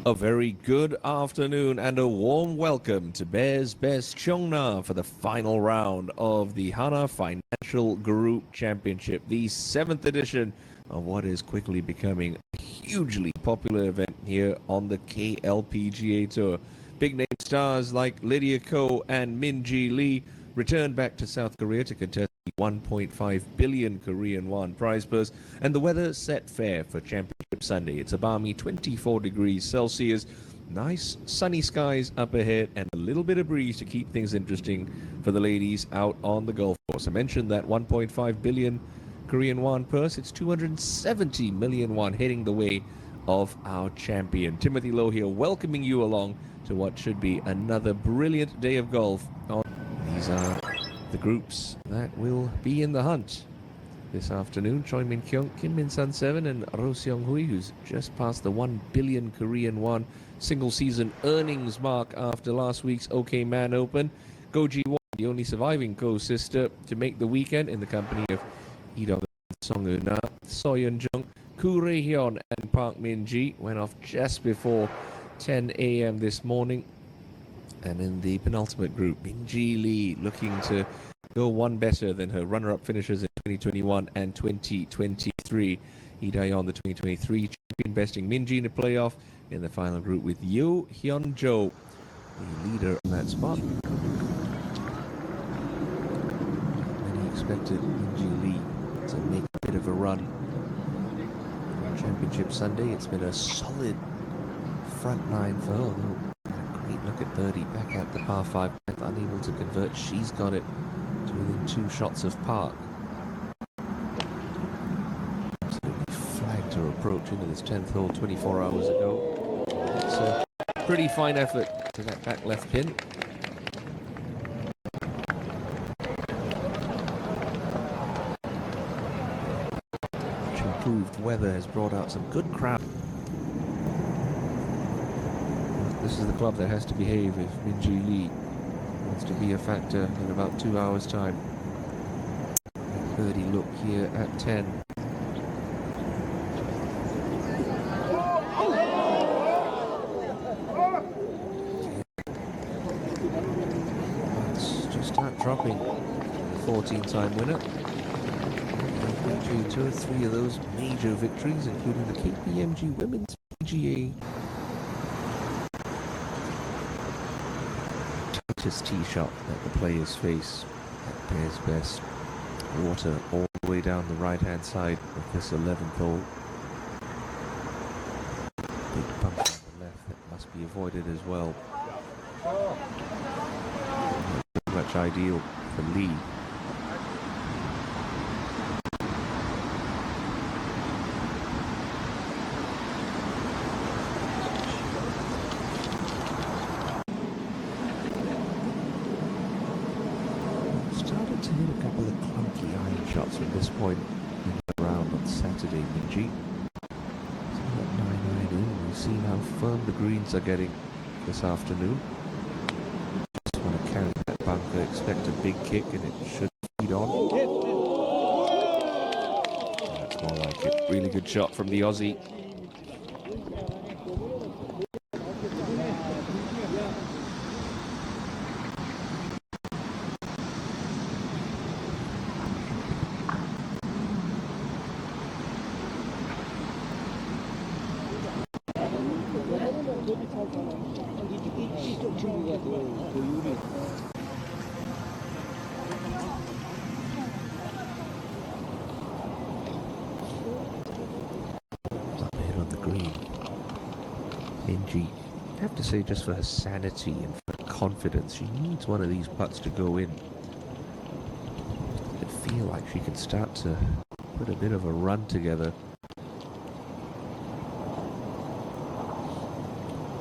A very good afternoon and a warm welcome to Bears Best Cheongna for the final round of the Hana Financial Group Championship, the 7th edition of what is quickly becoming a hugely popular event here on the KLPGA Tour. Big name stars like Lydia Ko and Minjee Lee returned back to South Korea to contest the 1.5 billion Korean won prize purse, and the weather set fair for Championship Sunday. It's a balmy 24 degrees Celsius, nice sunny skies up ahead, and a little bit of breeze to keep things interesting for the ladies out on the golf course. I mentioned that 1.5 billion Korean won purse. It's 270 million won heading the way of our champion. Timothy Lowe here, welcoming you along to what should be another brilliant day of golf. These are the groups that will be in the hunt this afternoon. Choi Min Kyung, Kim Min Sun 7, and Ro Seong Hui, who's just passed the 1 billion Korean won single season earnings mark after last week's OK Man Open. Go Ji Won, the only surviving co-sister to make the weekend in the company of Lee Dong, Song Eun-na, So Yeon Jung, Koo Rae Hyun, and Park Min Ji, went off just before 10 a.m. this morning. And in the penultimate group, Minjee Lee looking to go one better than her runner-up finishers in 2021 and 2023. Dayeon, the 2023 champion, besting Minjee in the playoff in the final group with Yoo Hyun Jo, the leader in that spot. Many expected Minjee Lee to make a bit of a run on Championship Sunday. It's been a solid front nine for her. Great look at birdie back at the par 5, unable to convert. She's got it to within 2 shots of Park. Absolutely flagged her approach into this 10th hole 24 hours ago. It's a pretty fine effort to that back left pin. Much improved weather has brought out some good crowd. This is the club that has to behave if Minjee Lee wants to be a factor in about 2 hours' time. Birdie look here at 10. Let's just start dropping. 14-time winner. Minjee, 2 or 3 of those major victories, including the KPMG Women's PGA tee shot that the players face at Bears Best. Water all the way down the right-hand side of this 11th hole. Big bump on the left that must be avoided as well. Not much ideal for Lee. To hit a couple of clunky iron shots from this point in the round on Saturday, Minjee. So that 9-iron in, we've seen how firm the greens are getting this afternoon. Just want to carry that bunker, expect a big kick, and it should feed on. That's more like it. Really good shot from the Aussie. Up ahead on the green. Minjee, I have to say, just for her sanity and for her confidence, she needs one of these putts to go in. I feel like she can start to put a bit of a run together.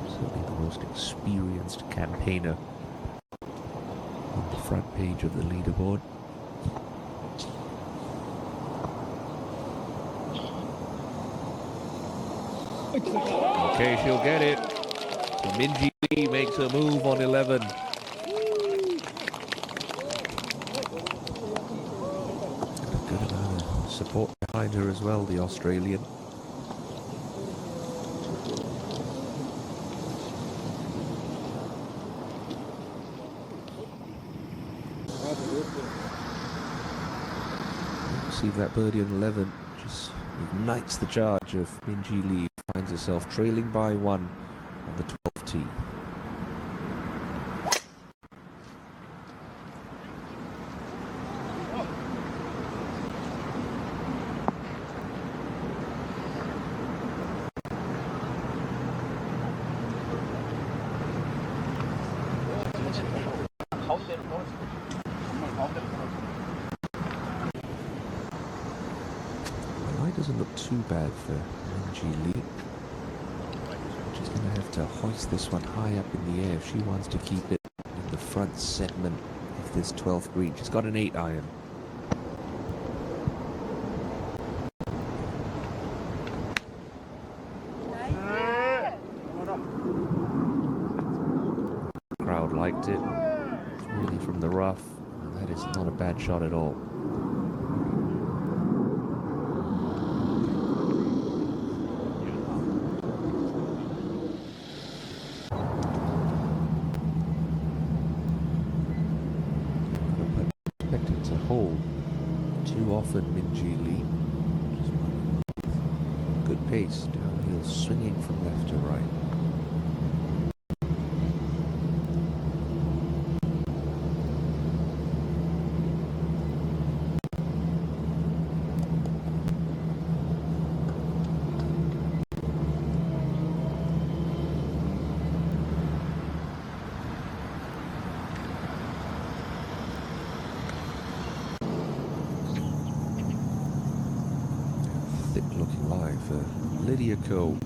Certainly the most experienced campaigner on the front page of the leaderboard. Okay, she'll get it. So Minjee Lee makes a move on 11. A good amount of support behind her as well, the Australian. receive that birdie on 11. Just ignites the charge of Minjee Lee. Finds herself trailing by 1 on the 12th tee. The line doesn't look too bad for Minjee Lee. She's going to have to hoist this one high up in the air if she wants to keep it in the front segment of this 12th green. She's got an 8 iron. Crowd liked it. It's really from the rough. And that is not a bad shot at all. Expected to hold too often, Minjee Lee. Good pace, downhill swinging from left to right. Looking live for Lydia Ko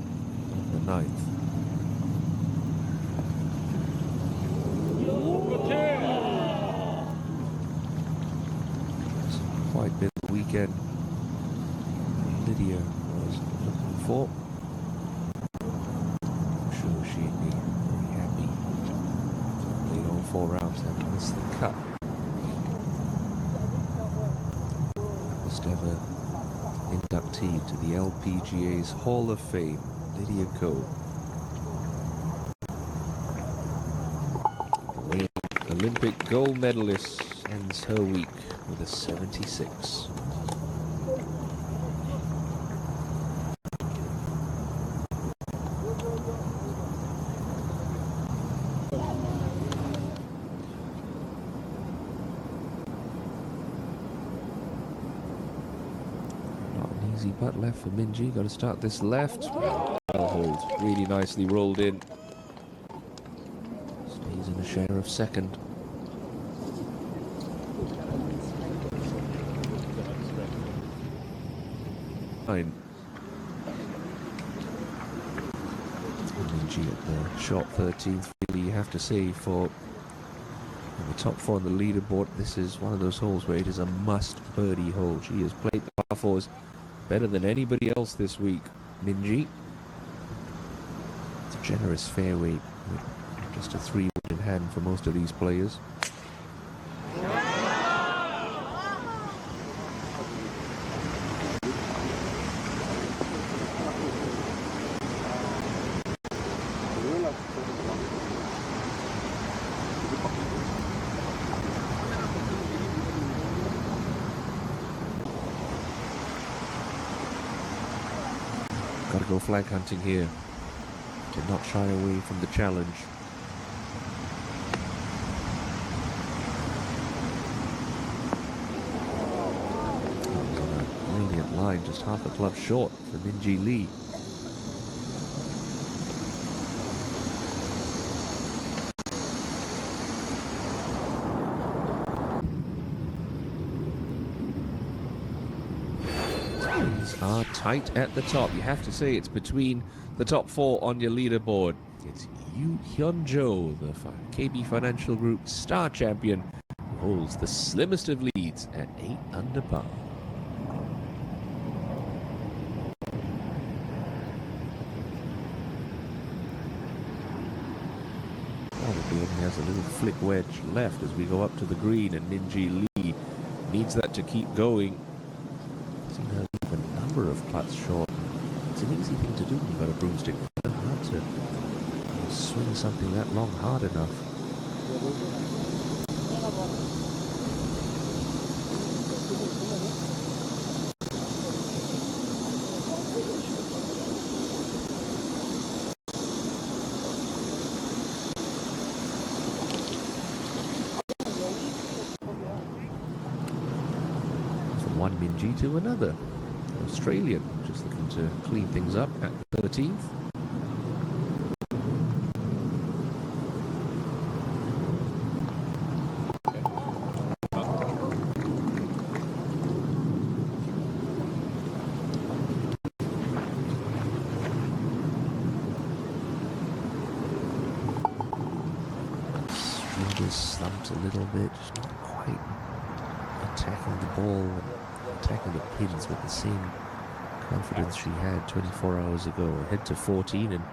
on the 9th. It's quite been the weekend Lydia was looking for. I'm sure she'd be very happy to play all 4 rounds and miss the cut. First ever inductee to the LPGA's Hall of Fame, Lydia Ko. The Olympic gold medalist ends her week with a 76. Easy putt left for Minjee. Got to start this left. Well hold. Really nicely rolled in. Stays in a share of second. Minjee at the short 13th. Really, you have to say, for in the top 4 on the leaderboard, this is one of those holes where it is a must birdie hole. She has played the par 4s better than anybody else this week, Minjee. It's a generous fairway, just a 3-wood in hand for most of these players. Got to go flag hunting here. Did not shy away from the challenge. That was on a brilliant line, just half a club short for Minjee Lee. Are tight at the top. You have to say it's between the top 4 on your leaderboard. It's Yoo Hyun Jo, the KB Financial Group star champion, who holds the slimmest of leads at 8 under par. Probably only has a little flick wedge left as we go up to the green, and Minjee Lee needs that to keep going. Seen her leave a number of putts short. It's an easy thing to do when you've got a broomstick. It's hard to swing something that long hard enough. one Minjee to another Australian, just looking to clean things up at 13th. Slumped a little bit, just not quite attacking the ball, attacking the pins with the same confidence she had 24 hours ago. Ahead to 14, and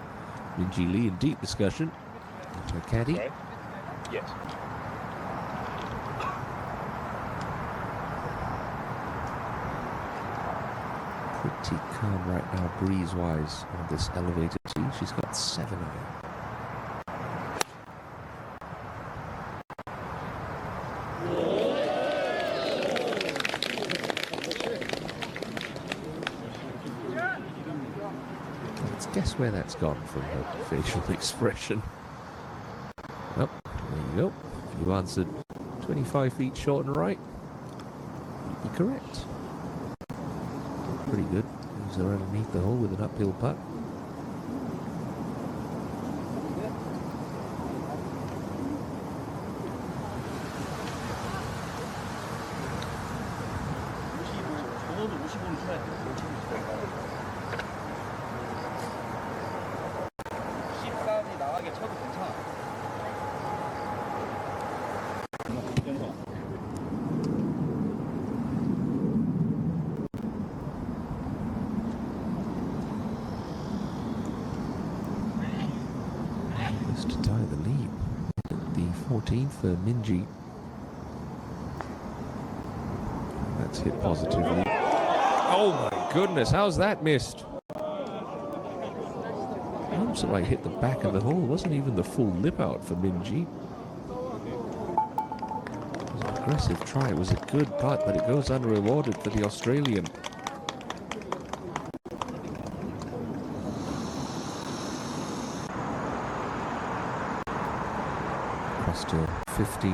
Minjee Lee in deep discussion with her caddy. Yes. Pretty calm right now, breeze-wise, on this elevated tee. She's got 7 iron. Guess where that's gone from her facial expression. Oh, there you go. If you answered 25 feet short and right, you'd be correct. Pretty good. Moves her underneath the hole with an uphill putt. To tie the lead at the 14th for Minjee. That's hit positively. Oh my goodness, how's that missed? Looks like hit the back of the hole. Wasn't even the full lip out for Minjee. It was an aggressive try. It was a good putt, but it goes unrewarded for the Australian. To 15.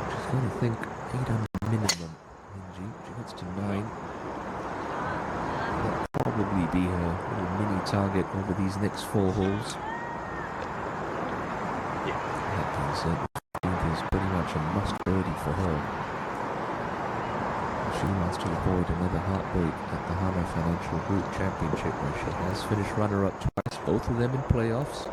She's going to think 8 under minimum. Minjee, she gets to 9. That'll probably be her little mini target over these next 4 holes. That being said, 15th is pretty much a must birdie for her. She wants to avoid another heartbreak at the Hana Financial Group Championship, where she has finished runner-up twice, both of them in playoffs.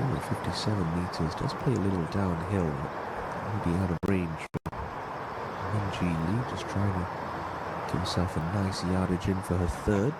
Only 57 meters, does play a little downhill, maybe out of range for Minjee Lee, just trying to give himself a nice yardage in for her third.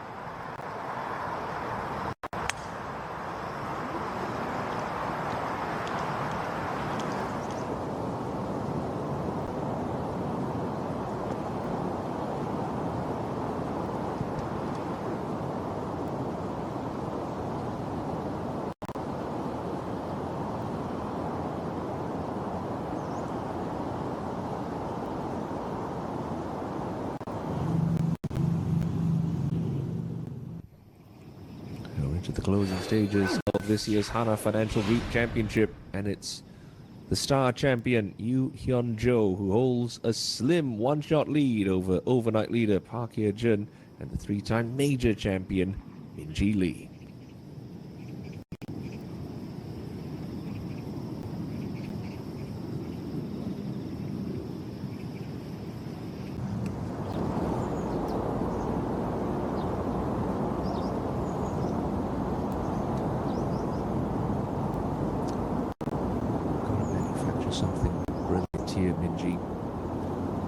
To the closing stages of this year's Hana Financial Group Championship, and it's the star champion Yoo Hyun-jo who holds a slim one-shot lead over overnight leader Park Hye-jun and the 3-time major champion Minjee Lee. Something brilliant here, Minjee.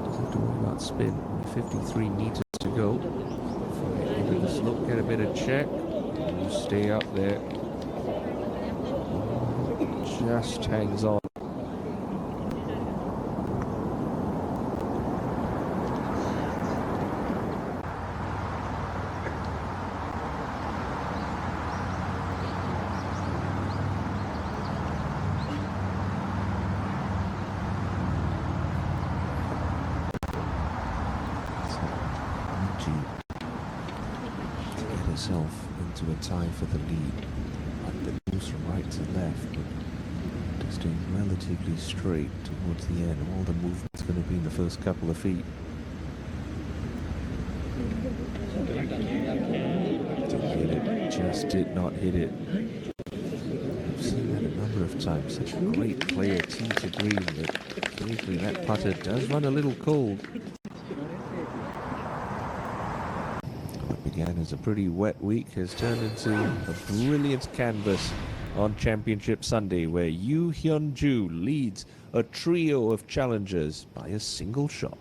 Doesn't have to worry about spin. Only 53 meters to go. Into the slope, get a bit of check. And you stay up there. Just hangs on. to get herself into a tie for the lead. But the moves from right to left, but staying relatively straight towards the end. All the movement's going to be in the first couple of feet. Didn't hit it, just did not hit it. I've seen that a number of times. Such a great player, tee to green, but occasionally that putter does run a little cold. What began as a pretty wet week has turned into a brilliant canvas on Championship Sunday, where Yoo Hyun-ju leads a trio of challengers by a single shot.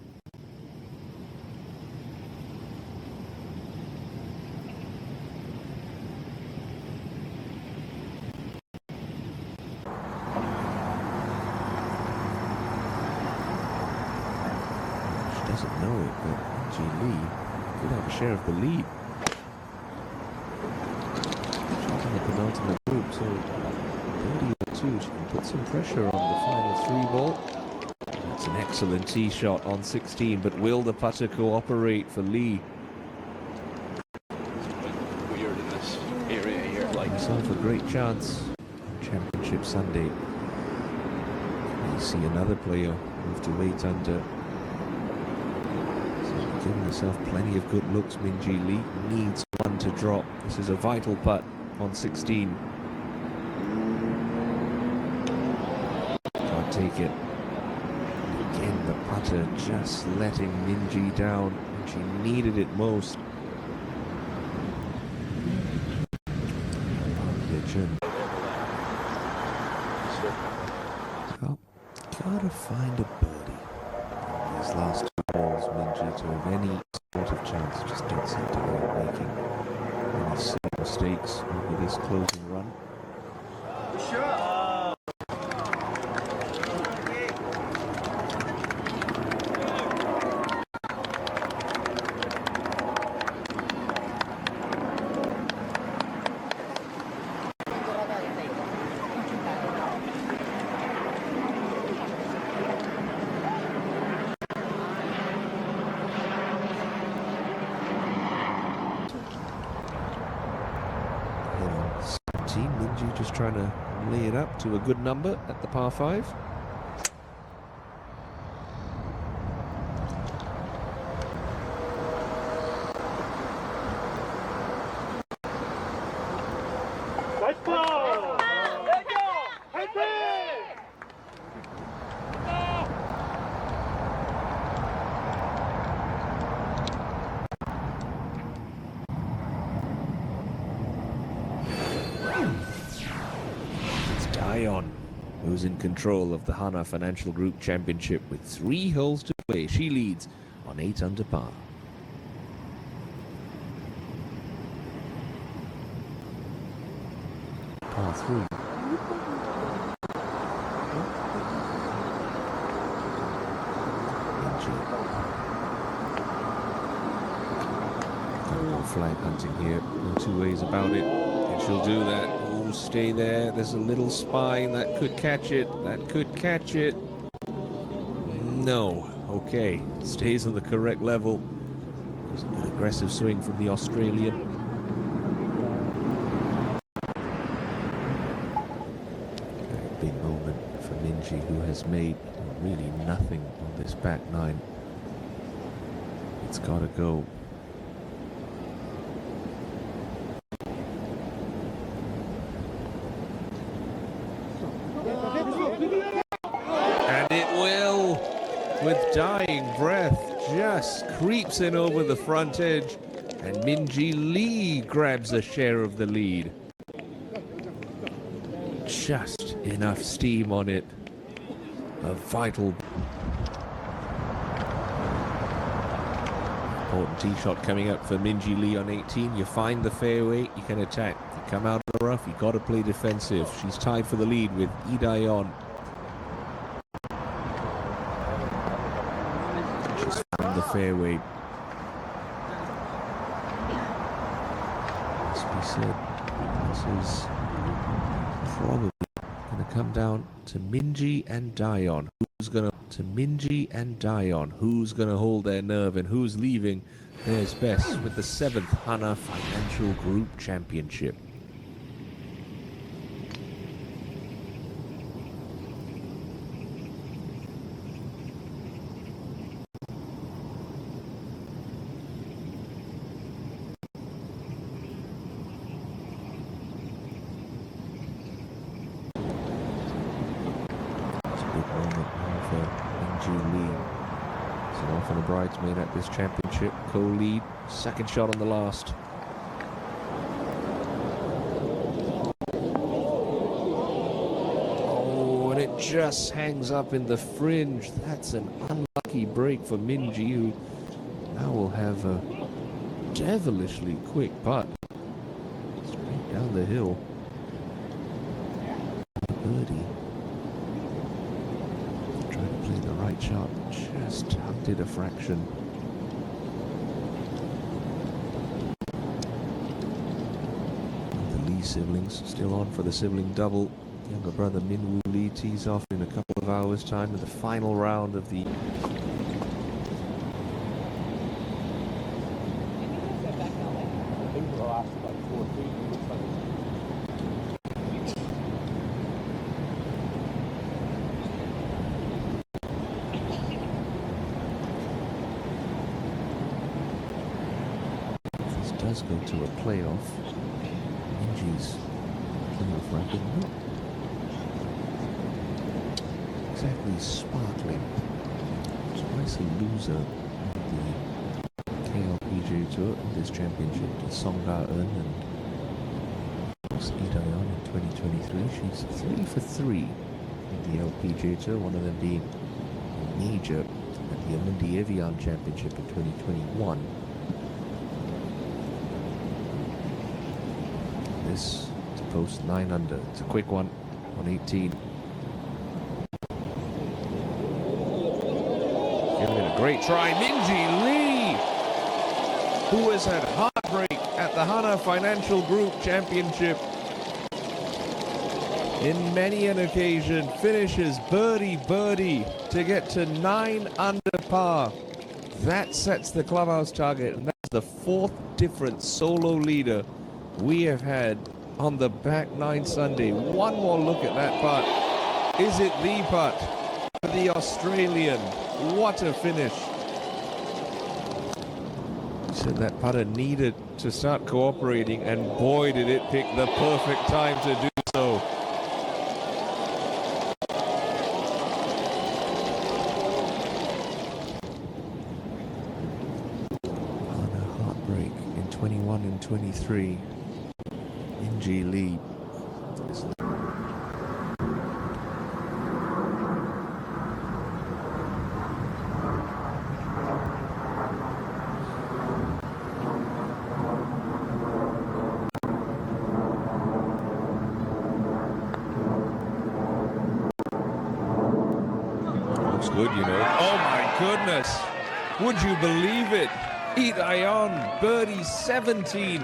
She doesn't know it, but Minjee Lee could have a share of the lead. She's in the penultimate group, so 30-2, she can put some pressure on the final 3-ball. That's an excellent tee shot on 16, but will the putter cooperate for Lee? Weird in this area here. Like Himself a great chance. Championship Sunday. You see another player move to 8 under. So giving herself plenty of good looks. Minjee Lee needs one to drop. This is a vital putt on 16. Can't take it. And again, the putter just letting Minjee down when she needed it most. Well, gotta find a birdie. These last 2 balls, Minjee, to have any sort of chance, just don't seem to be making any silly mistakes over this closing run. Minjee just trying to lay it up to a good number at the par 5. Dayeon, who's in control of the Hana Financial Group Championship with 3 holes to play. She leads on 8 under par. Par 3. Flag hunting here, no two ways about it, and she'll do that. Oh, stay there, there's a little spine that could catch it, no. Okay, stays on the correct level. There's an aggressive swing from the Australian. A big moment for Minjee, who has made really nothing on this back 9. It's got to go. And it will, with dying breath, just creeps in over the front edge, and Minjee Lee grabs a share of the lead. Just enough steam on it. A vital, important tee shot coming up for Minjee Lee on 18. You find the fairway, you can attack. You come out of the rough, you got to play defensive. She's tied for the lead with Dayeon. She's found the fairway. As we said, this is probably going to come down to Minjee and Dayeon. Who's going to to Minjee and Dayeon. Who's going to hold their nerve and who's leaving theirs best with the 7th Hana Financial Group Championship? Minjee Lee. So often a bridesmaid at this championship. Co-lead, second shot on the last. Oh, and it just hangs up in the fringe. That's an unlucky break for Minjee, who now will have a devilishly quick putt. Straight down the hill. Birdie. The right shot just tucked it a fraction. The Lee siblings still on for the sibling double. Younger brother Minjee Lee tees off in a couple of hours' time with the final round of the does go to a playoff. Minjee's playoff record not exactly sparkling. Twice a loser in the KLPGA Tour in this championship to Song Da-eun and Dayeon in 2023. She's 3 for 3 in the LPGA Tour, one of them being a major at the Minjee Lee Championship in 2021. This to post 9 under. It's a quick one on 18. Giving it a great try. Minjee Lee, who has had heartbreak at the Hana Financial Group Championship in many an occasion, finishes birdie to get to 9 under par. That sets the clubhouse target, and that's the 4th different solo leader we have had on the back 9 Sunday. One more look at that putt. Is it the putt for the Australian? What a finish. He said that putter needed to start cooperating, and boy did it pick the perfect time to do so. Hana heartbreak in 21 and 23. Minjee Lee. Looks good, you know. Oh my goodness! Would you believe it? Dayeon birdie 17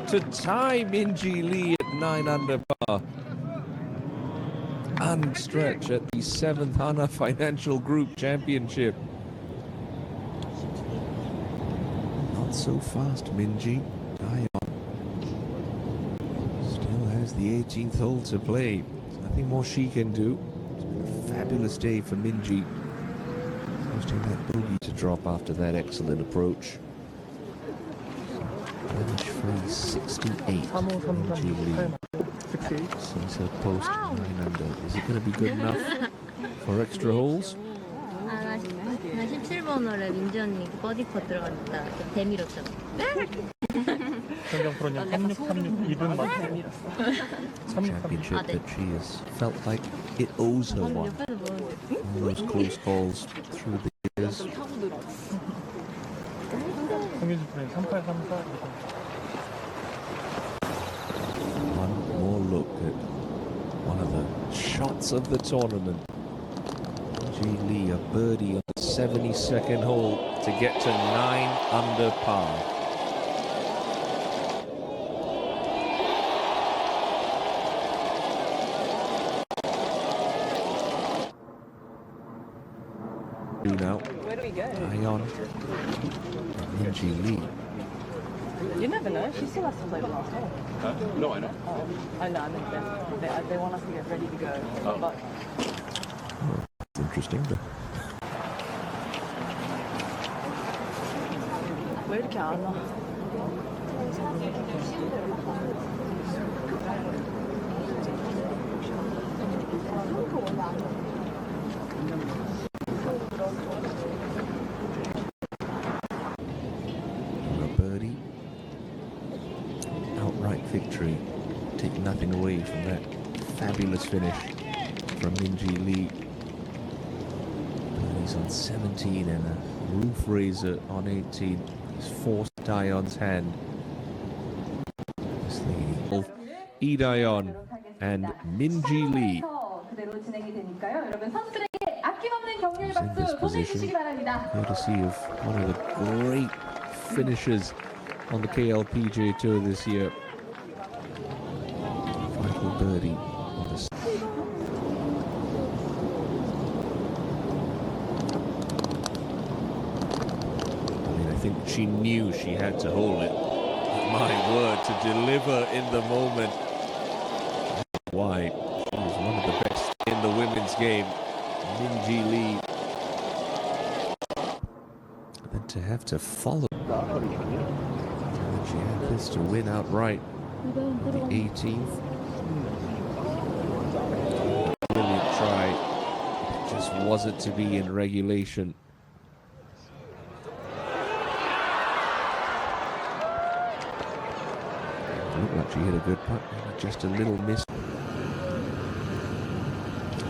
to tie Minjee Lee at 9 under par. And stretch at the 7th Hana Financial Group Championship. Not so fast, Minjee. Dayeon still has the 18th hole to play. There's nothing more she can do. It's been a fabulous day for Minjee. Posting that bogey to drop after that excellent approach. Average free 68. Minjee Lee. Since her post 9 under. Is it going to be good enough for extra holes? 나 17번 홀에 민지 언니 버디 퍼 들어갔다 대 밀었잖아. 정경 프로님 36, 2분 맞고 Championship that she has felt like it owes her one. All those close calls through the years. 정규진 프로님 3834 One more look at one of the shots of the tournament. Minjee Lee, a birdie on the 72nd hole to get to 9 under par. now. Where do we go? Dayeon and Minjee Lee. You never know. She still has to play the last hole. No, I know. Oh, I know. I mean, they want us to get ready to go. Oh. But It's interesting, but where'd Hana? a birdie. Outright victory. Take nothing away from that fabulous finish from Minjee Lee. Birdies on 17 and a roof raiser on 18. It's forced Dayeon's hand. This lady, both Dayeon and Minjee Lee, who's in this position, courtesy of one of the great finishers on the KLPGA Tour this year. Vital birdie on the I think she knew she had to hold it. My word, to deliver in the moment. Why? She was one of the best in the women's game. Minjee Lee. Then to have to follow. She had this to win outright on the 18th. Brilliant try. It just wasn't to be in regulation. Looked like she hit a good putt, maybe just a little miss.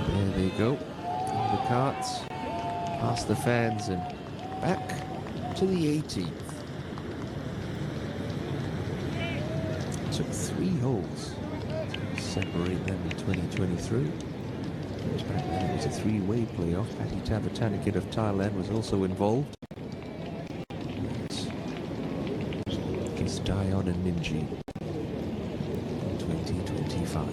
There they go. On the carts, past the fans and back to the 18th. It took 3 holes to separate them in 2023. Back then it was a 3-way playoff. Patty Tavatanakit of Thailand was also involved. Just Dayeon and Minjee. 2025.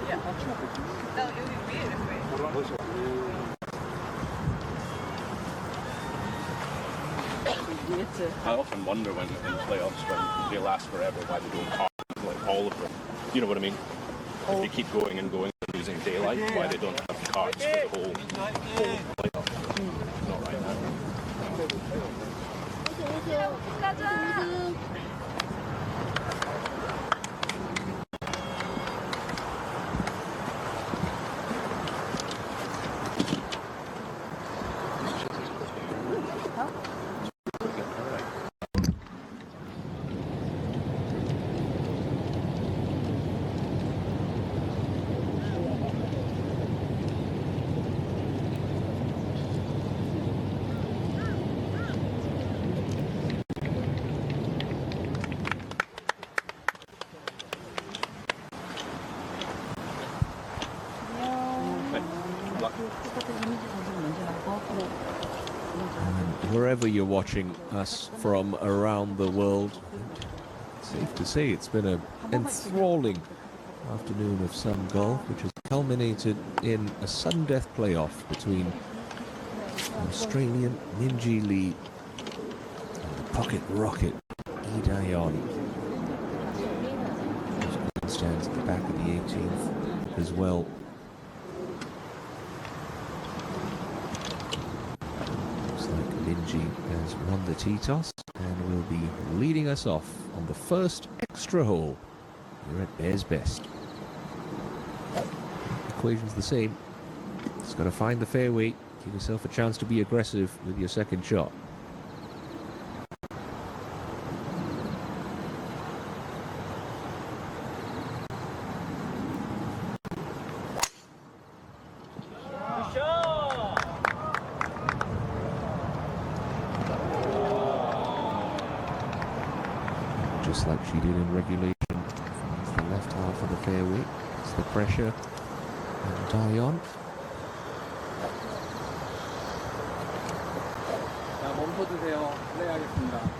Yeah. No, it would be weird if we. I often wonder when in playoffs when they last forever why they don't have like all of them. You know what I mean? If they keep going and going and losing daylight, why they don't have cards for the whole playoff. Not right now. And wherever you're watching us from around the world, safe to say it's been an enthralling afternoon of some golf, which has culminated in a sudden death playoff between Australian Minjee Lee and the pocket rocket Dayeon. Stands at the back of the 18th as well. Looks like Minjee has won the tee toss and will be leading us off on the first extra hole here at Bears Best. Equation's the same. Just got to find the fairway, give yourself a chance to be aggressive with your second shot. Just like she did in regulation, finds the left half of the fairway. It's the pressure Dayeon. 자, 멈춰주세요. 플레이하겠습니다.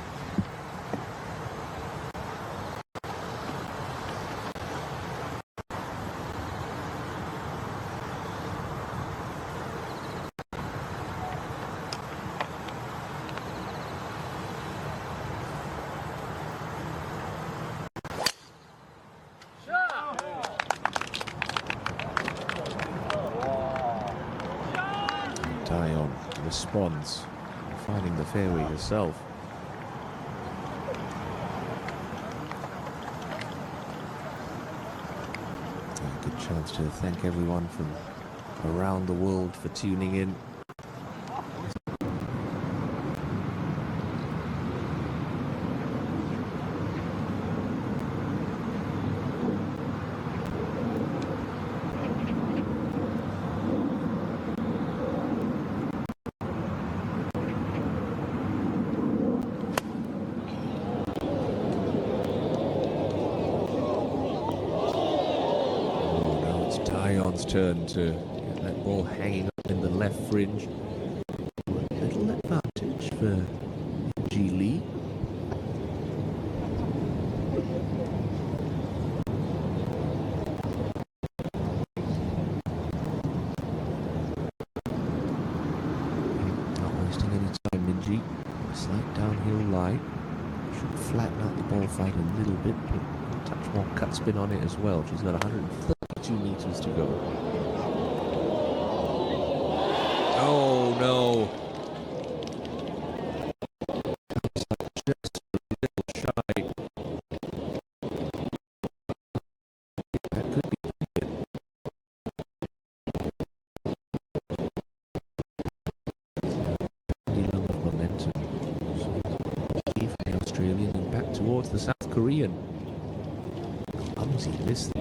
Dayeon responds, finding the fairway herself. A good chance to thank everyone from around the world for tuning in. Dayeon's turn to get that ball hanging up in the left fringe. A little advantage for Minjee Lee. Not wasting any time, Minjee. Slight downhill lie. Should flatten out the ball flight a little bit, put a touch more cut spin on it as well. She's got 132 meters to go. Oh no! Just a little shy. That could be it. Dealing with momentum. Key for the Australian and back towards the South Korean. Clumsy miss.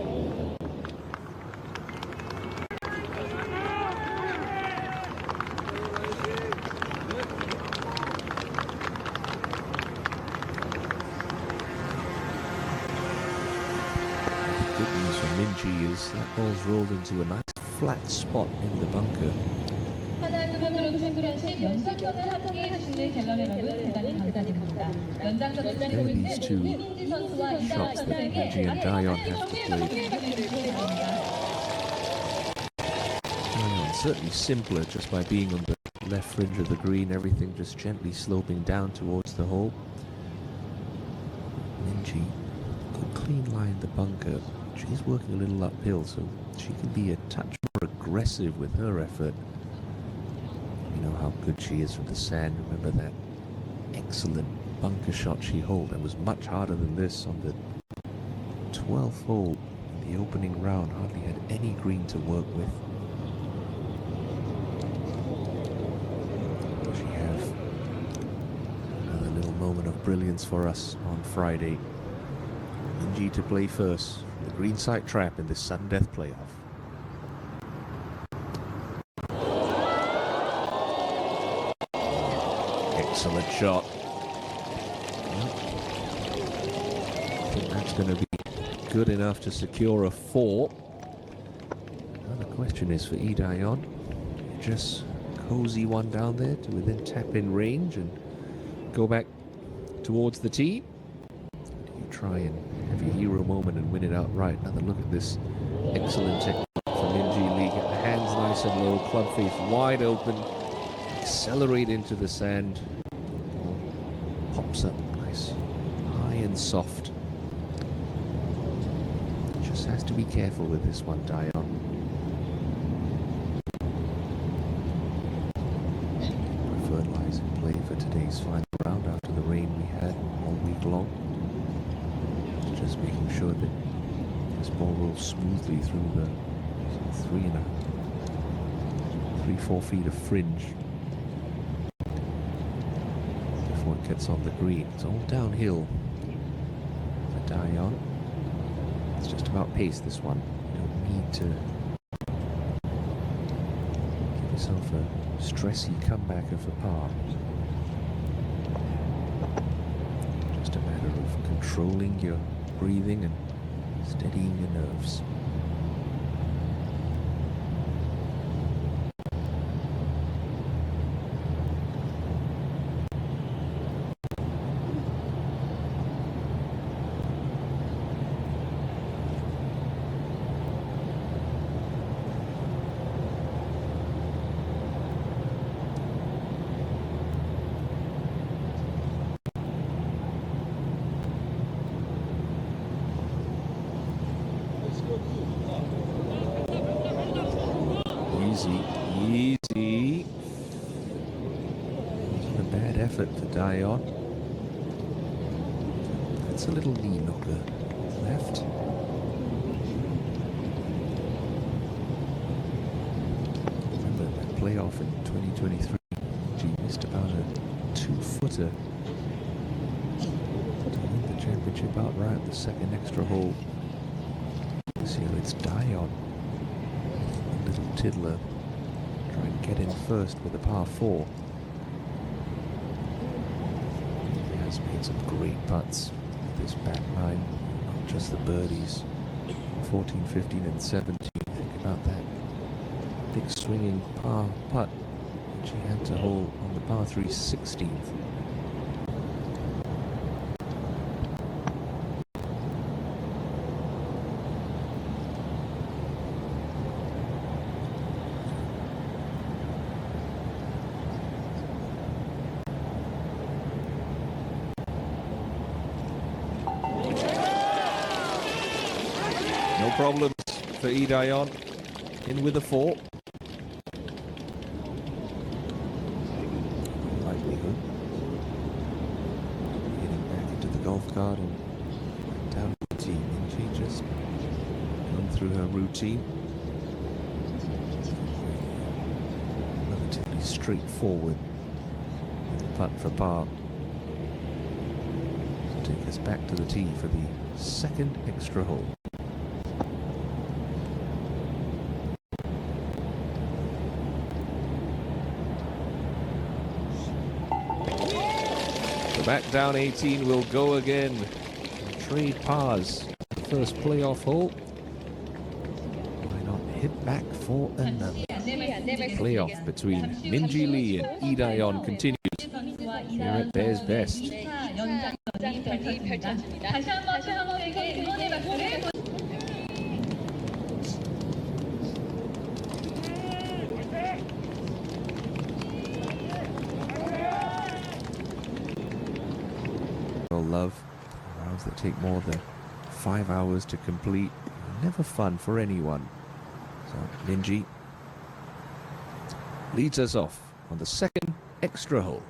Good news for Minjee is that ball's rolled into a nice flat spot in the bunker. 하나 그분으로 생구련식 연장전을 함께 하시는 갤러 여러분 대단히 감사드립니다. 연장전을 There 기다리고 are these two 있는 이민지 선수와 이다은 shots that 선수에게 Minjee and Dayeon have to play. Certainly simpler just by being on the left fringe of the green, everything just gently sloping down towards the hole. Minjee, good clean line in the bunker. She's working a little uphill, so she can be a touch more aggressive with her effort. You know how good she is from the sand. Remember that excellent bunker shot she held. That was much harder than this on the 12th hole in the opening round. Hardly had any green to work with. She have another little moment of brilliance for us on Friday. Minjee to play first. The greenside trap in the sudden death playoff. Excellent shot. I think that's going to be good enough to secure a 4. Now the question is for Dayeon. Just cozy one down there to within tap-in range and go back towards the tee. Do you try and have your hero moment and win it outright? Another look at this excellent technique from Minjee Lee. Get the hands nice and low, club face wide open, accelerate into the sand. Pops up nice, high and soft. Just has to be careful with this one, Dayeon. Preferred lies in play for today's final round after the rain we had all week long. Just making sure that this ball rolls smoothly through the 3-4 feet of fringe before it gets on the green. It's all downhill for Dayeon. It's just about pace, this one. You don't need to give yourself a stressy comeback of a par. Just a matter of controlling your breathing and steadying your nerves. effort for Dayeon. That's a little knee knocker left. Remember that playoff in 2023, she missed about a 2-footer to win the championship outright, the second extra hole. This year it's Dayeon, a little tiddler, trying to get in first with a par 4. He has made some great putts with this back nine, not just the birdies. 14, 15 and 17. Think about that big swinging par putt that she had to hold on the par 3 16th. No problems for Dayeon. In with a 4. Likelihood. Getting back into the golf cart and down to the tee. Minjee just gone through her routine. Relatively straightforward with the putt for par. Take us back to the tee for the second extra hole. Back down 18 will go again. Trade pars. First playoff hole. Why not hit back for another? Playoff between Minjee Lee and Dayeon continues here at Bears Best. 다시 한번 최하모에게 응원의 박수를 Love rounds that take more than 5 hours to complete. Never fun for anyone. So Minjee leads us off on the second extra hole.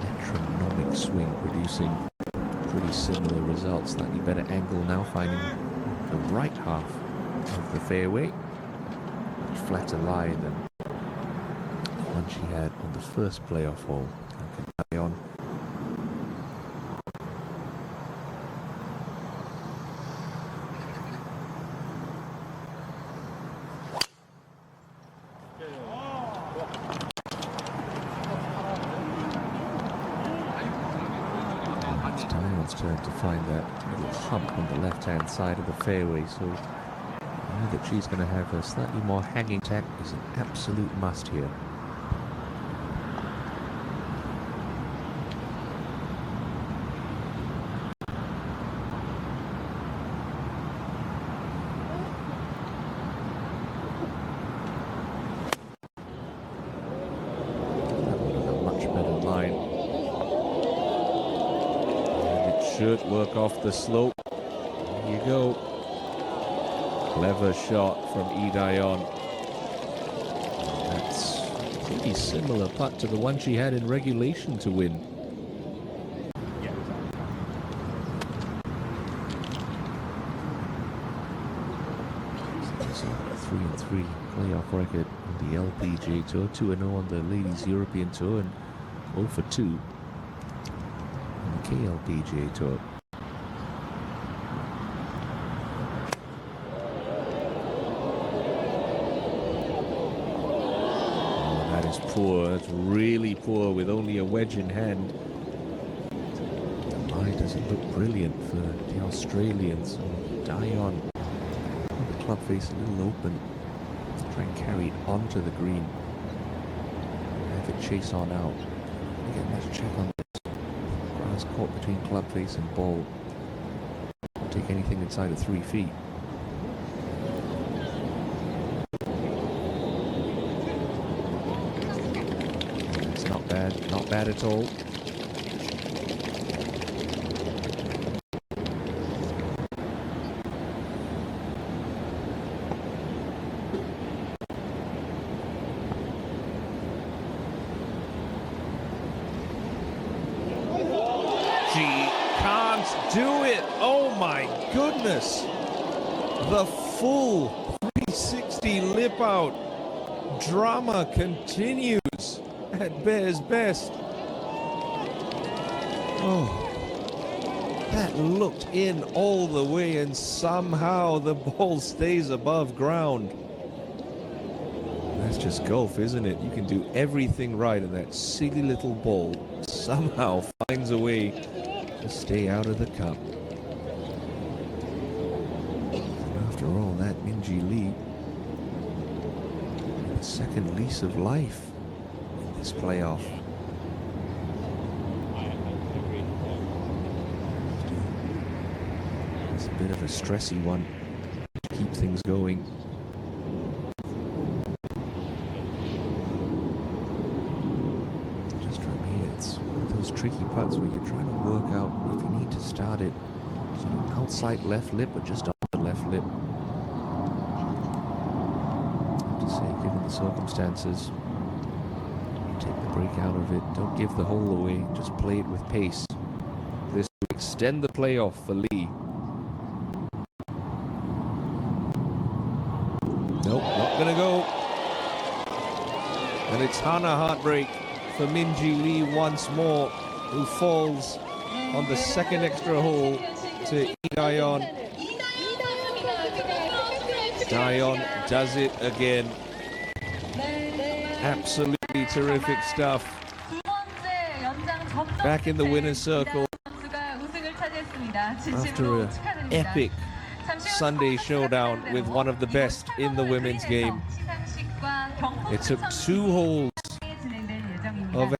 Metronomic swing producing pretty similar results. Slightly better angle now, finding the right half of the fairway, much flatter lie than the one she had on the first playoff hole. Dayeon. It's Dayeon's turn to find that little hump on the left-hand side of the fairway, so I know that she's going to have a slightly more hanging tack is an absolute must here. That would have a much better line. Should work off the slope. There you go. Clever shot from Dayeon. That's a pretty similar putt to the one she had in regulation to win. There's a 3-3 playoff record on the LPGA Tour, 2-0 on the Ladies European Tour, and 0 for 2. KLPGA Tour. Oh, that is poor. That's really poor with only a wedge in hand. The lie doesn't look brilliant for the Australians. Oh, Dayeon. The club face a little open. Try and carry it onto the green. Have it chase on out. Again, let's check on caught between club face and ball. Don't take anything inside of 3 feet. It's not bad, not bad at all. do it. Oh my goodness. The full 360 lip out. Drama continues at Bear's Best. Oh, that looked in all the way and somehow the ball stays above ground. That's just golf, isn't it? You can do everything right and that silly little ball somehow finds a way to stay out of the cup. And after all that, Minjee Lee, a second lease of life in this playoff. It's a bit of a stressy one to keep things going. Just from here, it's one of those tricky putts where you're trying to work out if you need to start it sort of outside left lip or just on the left lip. I have to say, given the circumstances, you take the break out of it, don't give the hole away, just play it with pace. This will extend the playoff for Lee. Nope, not gonna go. And it's Hana heartbreak for Minjee Lee once more, who falls on the second extra hole to Dayeon. Dayeon does it again. Absolutely terrific stuff. Back in the winner's circle after an epic Sunday showdown with one of the best in the women's game. It took 2 holes of